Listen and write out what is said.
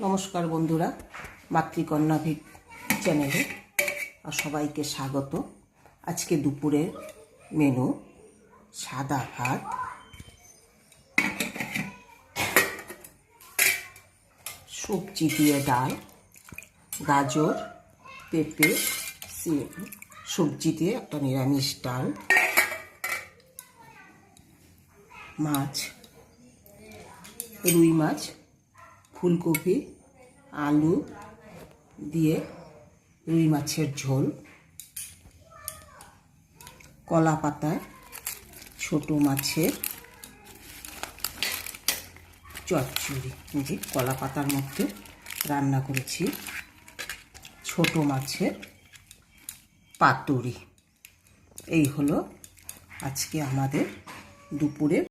নমস্কার বন্ধুরা, মাতৃকন্যা চ্যানেলে আর সবাইকে স্বাগত। আজকে দুপুরের মেনু সাদা ভাত, সবজি দিয়ে ডাল, গাজর, পেঁপে, সিম সবজি দিয়ে একটা নিরামিষ ডাল, মাছ, রুই মাছ, ফুলকপি, আলু দিয়ে রুই মাছের ঝোল, কলা পাতায় ছোট মাছের চচ্চড়ি। যে কলা পাতার মধ্যে রান্না করেছি ছোট মাছের পাতুরি। এই হলো আজকে আমাদের দুপুরের